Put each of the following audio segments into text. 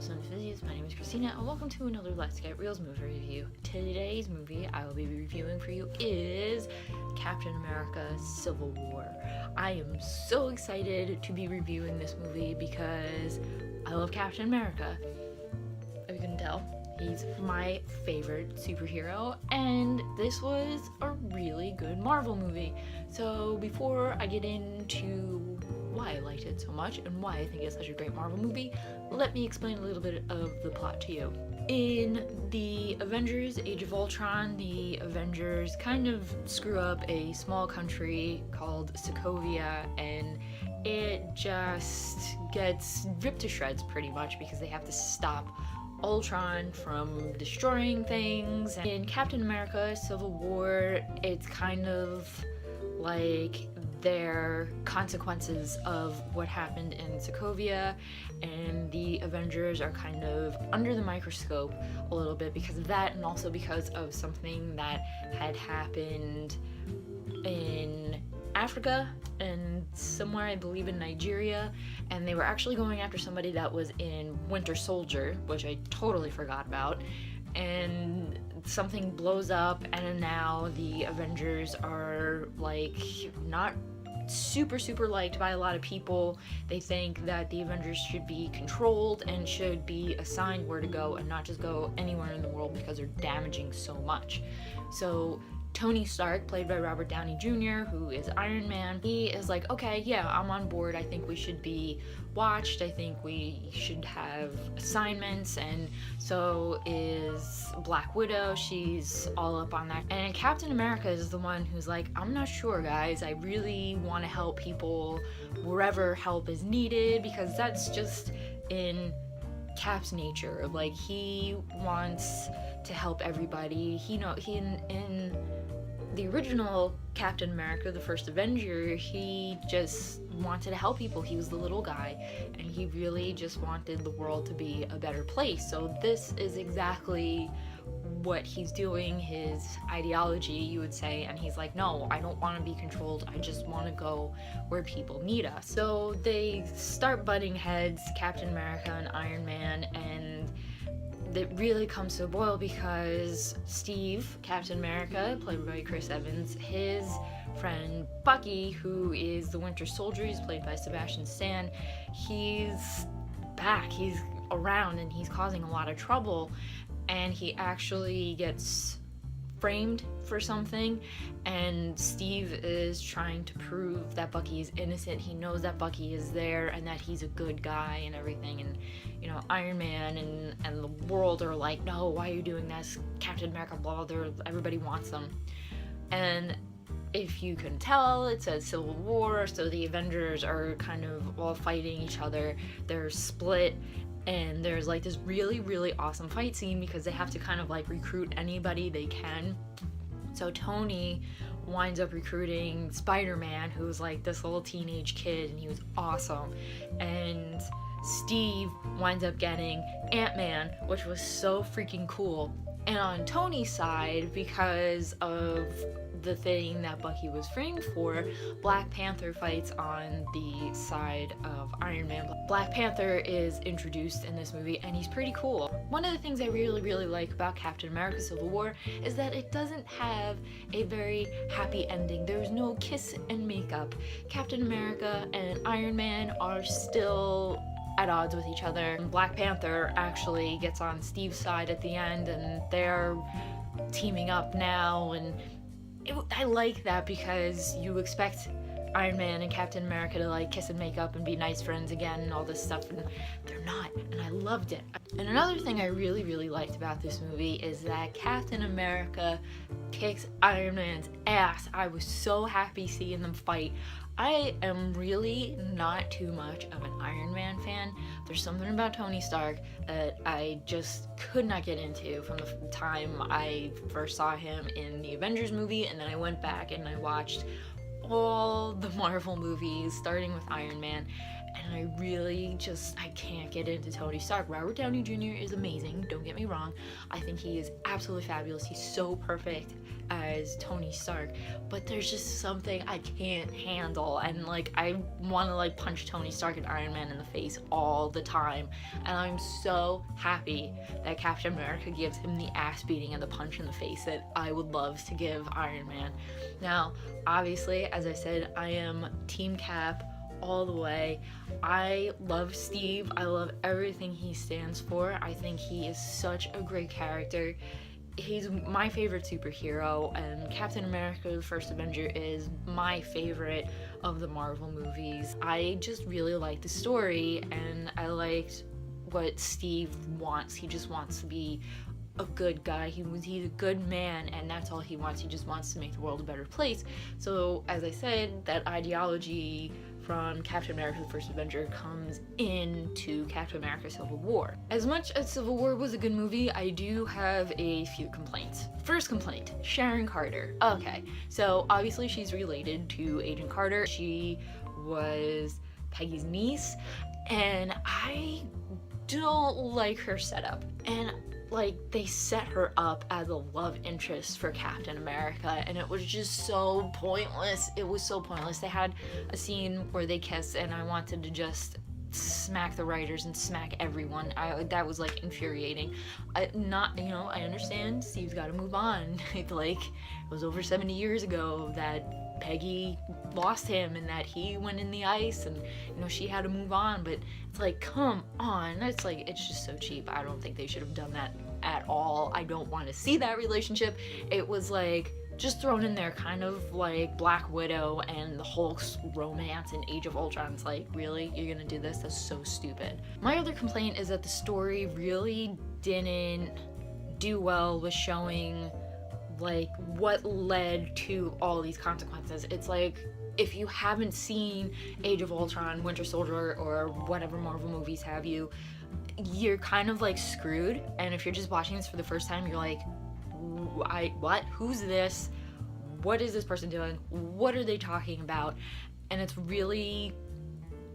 Son Enthusiasts. My name is Christina, and welcome to another Let's Get Reelz movie review. Today's movie I will be reviewing for you is Captain America Civil War. I am so excited to be reviewing this movie because I love Captain America. As you can tell, he's my favorite superhero, and this was a really good Marvel movie. So before I get into why I liked it so much and why I think it's such a great Marvel movie, let me explain a little bit of the plot to you. In the Avengers Age of Ultron, the Avengers kind of screw up a small country called Sokovia, and it just gets ripped to shreds pretty much because they have to stop Ultron from destroying things. And in Captain America Civil War, it's kind of like their consequences of what happened in Sokovia, and the Avengers are kind of under the microscope a little bit because of that, and also because of something that had happened in Africa and somewhere, I believe in Nigeria, and they were actually going after somebody that was in Winter Soldier, which I totally forgot about, and something blows up, and now the Avengers are like not super liked by a lot of people. They think that the Avengers should be controlled and should be assigned where to go and not just go anywhere in the world because they're damaging so much. So Tony Stark, played by Robert Downey Jr., who is Iron Man, he is like, okay, yeah, I'm on board. I think we should be watched. I think we should have assignments. And so is Black Widow. She's all up on that. And Captain America is the one who's like, I'm not sure, guys. I really want to help people wherever help is needed, because that's just in Cap's nature. Like, he wants to help everybody. He in the original Captain America, the first Avenger, he just wanted to help people. He was the little guy, and he really just wanted the world to be a better place. So this is exactly what he's doing, his ideology, you would say, and he's like, no, I don't want to be controlled, I just want to go where people need us. So they start butting heads, Captain America and Iron Man, and it really comes to a boil because Steve, Captain America, played by Chris Evans, his friend Bucky, who is the Winter Soldier, he's played by Sebastian Stan, he's back, he's around, and he's causing a lot of trouble, and he actually gets framed for something, and Steve is trying to prove that Bucky is innocent. He knows that Bucky is there and that he's a good guy and everything, and you know, Iron Man and the world are like, no, why are you doing this? Captain America, blah, blah, everybody wants them. And if you can tell, it says Civil War, so the Avengers are kind of all fighting each other. They're split, and there's like this really awesome fight scene because they have to kind of like recruit anybody they can. So Tony winds up recruiting Spider-Man, who's like this little teenage kid, and he was awesome. And Steve winds up getting Ant-Man, which was so freaking cool. And on Tony's side, because of the thing that Bucky was framed for, Black Panther fights on the side of Iron Man. Black Panther is introduced in this movie, and he's pretty cool. One of the things I really like about Captain America Civil War is that it doesn't have a very happy ending. There's no kiss and makeup. Captain America and Iron Man are still at odds with each other. Black Panther actually gets on Steve's side at the end, and they're teaming up now, and I like that because you expect Iron Man and Captain America to like kiss and make up and be nice friends again and all this stuff, and they're not, and I loved it. And another thing I really liked about this movie is that Captain America kicks Iron Man's ass. I was so happy seeing them fight. I am really not too much of an Iron Man fan. There's something about Tony Stark that I just could not get into from the time I first saw him in the Avengers movie, and then I went back and I watched all the Marvel movies, starting with Iron Man, and I can't get into Tony Stark. Robert Downey Jr. is amazing, don't get me wrong. I think he is absolutely fabulous. He's so perfect as Tony Stark, but there's just something I can't handle, and like I want to like punch Tony Stark and Iron Man in the face all the time, and I'm so happy that Captain America gives him the ass beating and the punch in the face that I would love to give Iron Man. Now, obviously, as I said, I am Team Cap all the way. I love Steve. I love everything he stands for. I think he is such a great character. He's my favorite superhero, and Captain America, the First Avenger, is my favorite of the Marvel movies. I just really like the story, and I liked what Steve wants. He just wants to be a good guy. He's a good man, and that's all he wants. He just wants to make the world a better place. So, as I said, that ideology from Captain America the First Avenger comes into Captain America Civil War. As much as Civil War was a good movie, I do have a few complaints. First complaint, Sharon Carter. Okay, so obviously she's related to Agent Carter. She was Peggy's niece, and I don't like her setup. And like, they set her up as a love interest for Captain America, and it was just so pointless. It was so pointless. They had a scene where they kiss, and I wanted to just smack the writers and smack everyone. That was like infuriating. I understand Steve's got to move on. It was over 70 years ago that Peggy lost him and that he went in the ice, and she had to move on, but it's like, come on. It's just so cheap. I don't think they should have done that at all. I don't want to see that relationship. It was like just thrown in there, kind of like Black Widow and the Hulk's romance in Age of Ultron. It's like, really? You're gonna do this? That's so stupid. My other complaint is that the story really didn't do well with showing like what led to all these consequences. It's like, if you haven't seen Age of Ultron, Winter Soldier, or whatever Marvel movies have you, you're kind of like screwed. And if you're just watching this for the first time, you're like, what? Who's this? What is this person doing? What are they talking about? And it's really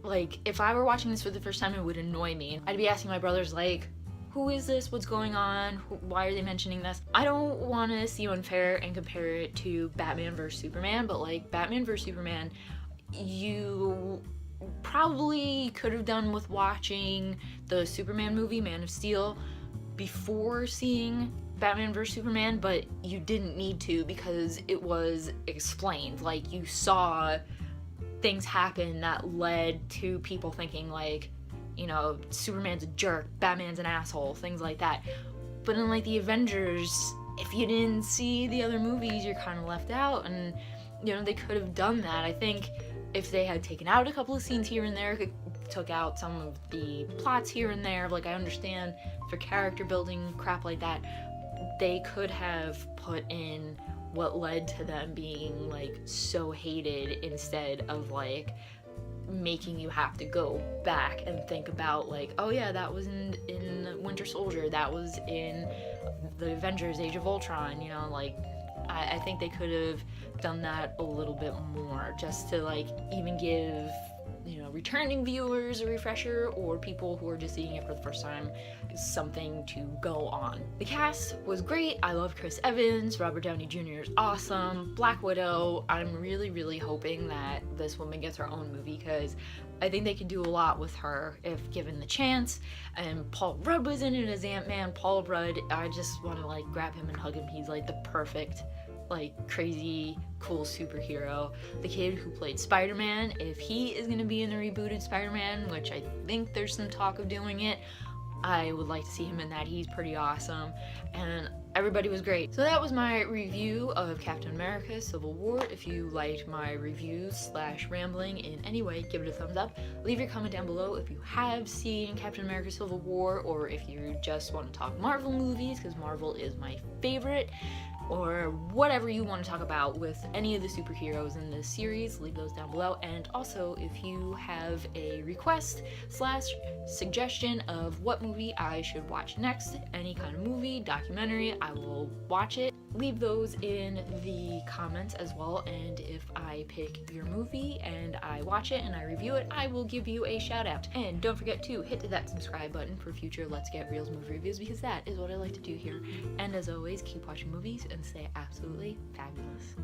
like, if I were watching this for the first time, it would annoy me. I'd be asking my brothers like, who is this? What's going on? Why are they mentioning this? I don't want to seem unfair and compare it to Batman vs Superman, but like Batman vs Superman, you probably could have done with watching the Superman movie, Man of Steel, before seeing Batman vs Superman, but you didn't need to because it was explained. Like, you saw things happen that led to people thinking like, Superman's a jerk, Batman's an asshole, things like that. But in like the Avengers, if you didn't see the other movies, you're kind of left out, and they could have done that. I think if they had taken out a couple of scenes here and there, took out some of the plots here and there, like I understand for character building, crap like that, they could have put in what led to them being like so hated, instead of like making you have to go back and think about like, oh yeah, that was in Winter Soldier, that was in the Avengers Age of Ultron, I think they could have done that a little bit more, just to like even give returning viewers a refresher, or people who are just seeing it for the first time something to go on. The cast was great. I love Chris Evans. Robert Downey Jr. is awesome. Black Widow, I'm really hoping that this woman gets her own movie, because I think they could do a lot with her if given the chance. And Paul Rudd was in it as Ant-Man. Paul Rudd, I just want to like grab him and hug him. He's like the perfect, like crazy cool superhero. The kid who played Spider-Man, if he is going to be in the rebooted Spider-Man, which I think there's some talk of doing it, I would like to see him in that. He's pretty awesome, and everybody was great. So that was my review of Captain America Civil War. If you liked my reviews / rambling in any way, give it a thumbs up. Leave your comment down below if you have seen Captain America Civil War, or if you just want to talk Marvel movies, because Marvel is my favorite, or whatever you want to talk about with any of the superheroes in this series. Leave those down below. And also, if you have a request / suggestion of what movie I should watch next, any kind of movie, documentary, I will watch it. leave those in the comments as well, and if I pick your movie and I watch it and I review it, I will give you a shout out. And don't forget to hit that subscribe button for future Let's Get Reelz movie reviews, because that is what I like to do here. And as always, keep watching movies and stay absolutely fabulous.